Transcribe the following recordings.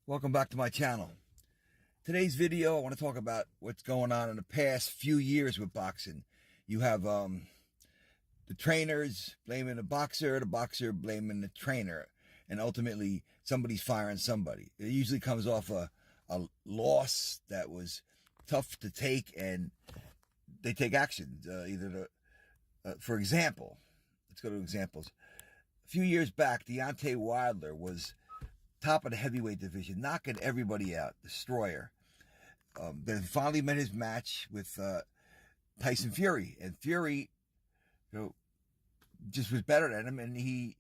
Welcome back to my channel. Today's video, I want to talk about what's going on in the past few years with boxing. You have the trainers blaming the boxer blaming the trainer, and ultimately somebody's firing somebody. It usually comes off a loss that was tough to take, and they take action. For example, let's go to examples. A few years back, Deontay Wilder was top of the heavyweight division, knocking everybody out, destroyer. Then finally met his match with Tyson Fury, and Fury, just was better than him, and he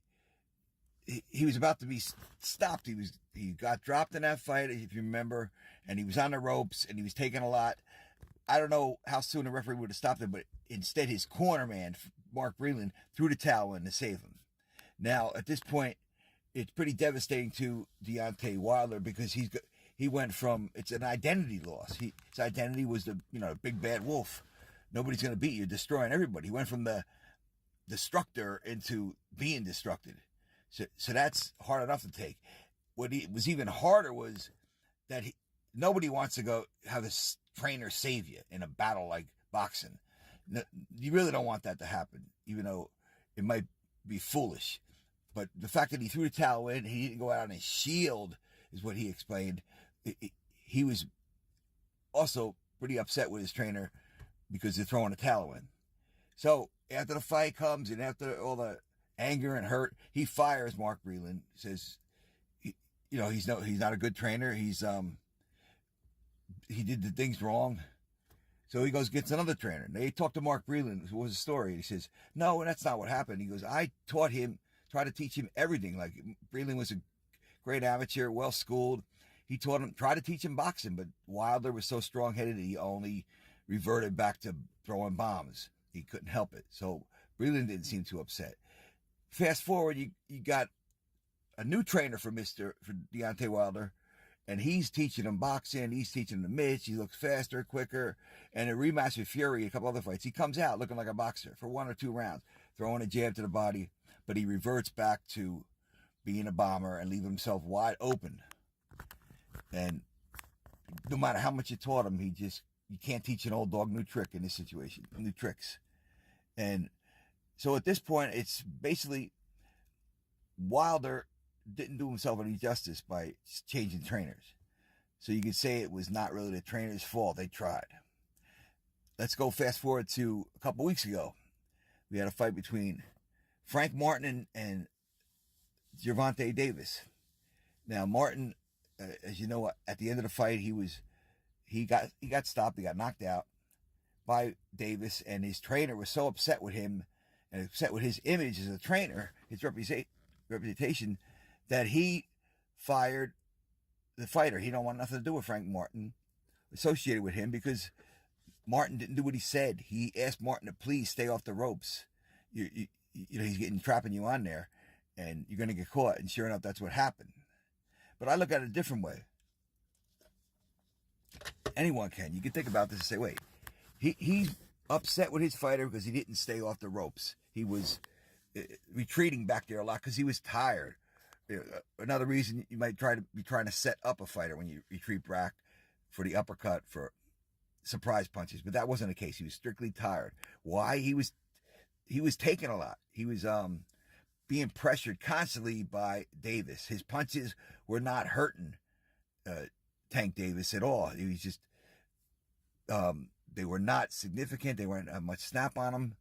was about to be stopped. He got dropped in that fight, if you remember, and he was on the ropes, and he was taking a lot. I don't know how soon the referee would have stopped him, but instead his corner man, Mark Breland, threw the towel in to save him. Now, at this point, it's pretty devastating to Deontay Wilder because he went from, it's an identity loss. His identity was the big bad wolf. Nobody's going to beat you, destroying everybody. He went from the destructor into being destructed. So that's hard enough to take. What was even harder was that nobody wants to go have a trainer save you in a battle like boxing. You really don't want that to happen, even though it might be foolish. But the fact that he threw the towel in, he didn't go out on his shield, is what he explained. He was also pretty upset with his trainer because they're throwing the towel in. So after the fight comes and after all the anger and hurt, he fires Mark Breland. Says, he's not a good trainer. He did the things wrong. So he goes, gets another trainer. They talked to Mark Breland. What was the story? He says, no, that's not what happened. He goes, I tried to teach him everything. Like, Breland was a great amateur, well-schooled. He tried to teach him boxing, but Wilder was so strong-headed that he only reverted back to throwing bombs. He couldn't help it. So Breland didn't seem too upset. Fast forward, you got a new trainer for Deontay Wilder, and he's teaching him boxing. He's teaching him the mitts. He looks faster, quicker. And a rematch with Fury, a couple other fights, he comes out looking like a boxer for 1 or 2 rounds, throwing a jab to the body, but he reverts back to being a bomber and leaving himself wide open. And no matter how much you taught him, you can't teach an old dog new trick in this situation, new tricks. And so at this point, it's basically Wilder didn't do himself any justice by changing trainers. So you could say it was not really the trainer's fault. They tried. Let's go fast forward to a couple weeks ago. We had a fight between Frank Martin and Gervonta Davis. Now, Martin, as you know, at the end of the fight, he got stopped. He got knocked out by Davis, and his trainer was so upset with him and upset with his image as a trainer, his reputation, that he fired the fighter. He don't want nothing to do with Frank Martin associated with him because Martin didn't do what he said. He asked Martin to please stay off the ropes. He's trapping you on there, and you're going to get caught. And sure enough, that's what happened. But I look at it a different way. Anyone can. You can think about this and say, wait, he's upset with his fighter because he didn't stay off the ropes. He was retreating back there a lot because he was tired. Another reason you might be trying to set up a fighter when you retreat back for the uppercut, for surprise punches, but that wasn't the case. He was strictly tired. Why? He was taking a lot. He was being pressured constantly by Davis. His punches were not hurting Tank Davis at all. He was just they were not significant. They weren't much snap on him.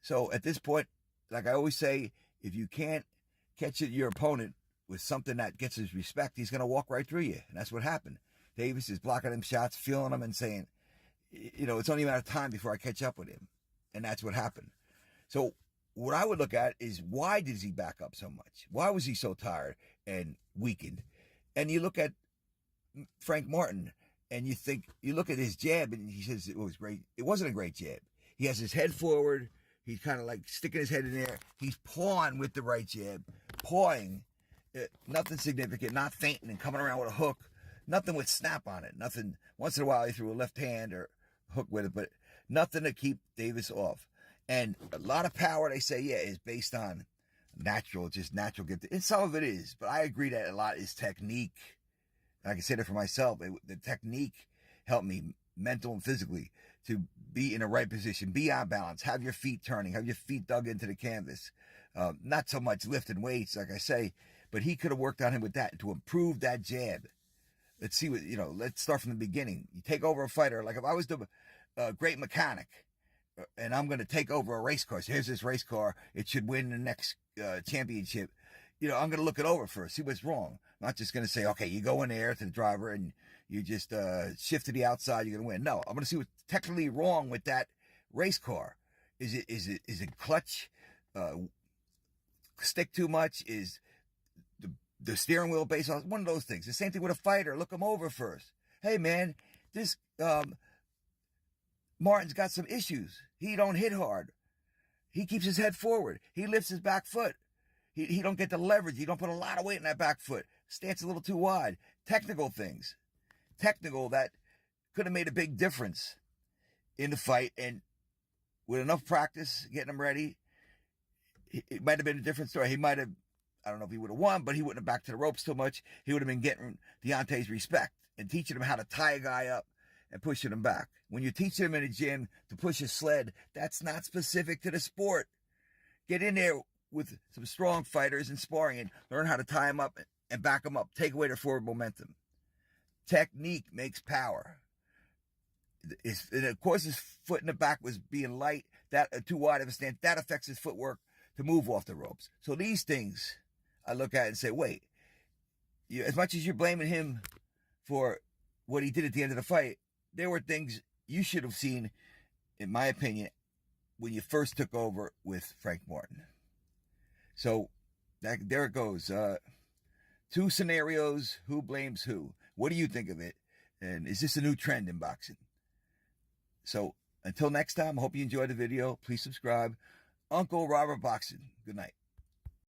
So at this point, like I always say, if you can't catch your opponent with something that gets his respect, he's going to walk right through you. And that's what happened. Davis is blocking him shots, feeling them, and saying, it's only a matter of time before I catch up with him. And that's what happened. So what I would look at is, why does he back up so much? Why was he so tired and weakened? And you look at Frank Martin, and you look at his jab, and he says it was great. It wasn't a great jab. He has his head forward. He's kind of like sticking his head in there. He's pawing with the right jab. Pawing. Nothing significant. Not fainting and coming around with a hook. Nothing with snap on it. Nothing. Once in a while he threw a left hand or hook with it, but nothing to keep Davis off. And a lot of power, they say, is based on just natural gift. And some of it is, but I agree that a lot is technique I can say that for myself. The technique helped me mental and physically to be in the right position, be on balance, have your feet turning, have your feet dug into the canvas. Not so much lifting weights, like I say, but he could have worked on him with that to improve that jab. Let's see what, let's start from the beginning. You take over a fighter. Like if I was the great mechanic and I'm going to take over a race car. So here's this race car. It should win the next championship. I'm going to look it over first, see what's wrong. I'm not just going to say, okay, you go in there to the driver and you just shift to the outside, you're going to win. No, I'm going to see what's technically wrong with that race car. Is it clutch? Stick too much? Is the steering wheel based on one of those things? The same thing with a fighter. Look him over first. Hey, man, this Martin's got some issues. He don't hit hard. He keeps his head forward. He lifts his back foot. He don't get the leverage. He don't put a lot of weight in that back foot. Stance a little too wide. Technical things. Technical that could have made a big difference in the fight. And with enough practice, getting him ready, it might have been a different story. He might have, I don't know if he would have won, but he wouldn't have backed to the ropes so much. He would have been getting Deontay's respect and teaching him how to tie a guy up and pushing him back. When you're teaching him in a gym to push a sled, that's not specific to the sport. Get in there with some strong fighters and sparring and learn how to tie them up and back them up. Take away their forward momentum. Technique makes power. And of course, his foot in the back was being light, that too wide of a stance. That affects his footwork to move off the ropes. So these things I look at and say, wait, as much as you're blaming him for what he did at the end of the fight, there were things you should have seen, in my opinion, when you first took over with Frank Martin. So there it goes. 2 scenarios. Who blames who? What do you think of it? And is this a new trend in boxing? So until next time, I hope you enjoyed the video. Please subscribe. Uncle Robert Boxing. Good night.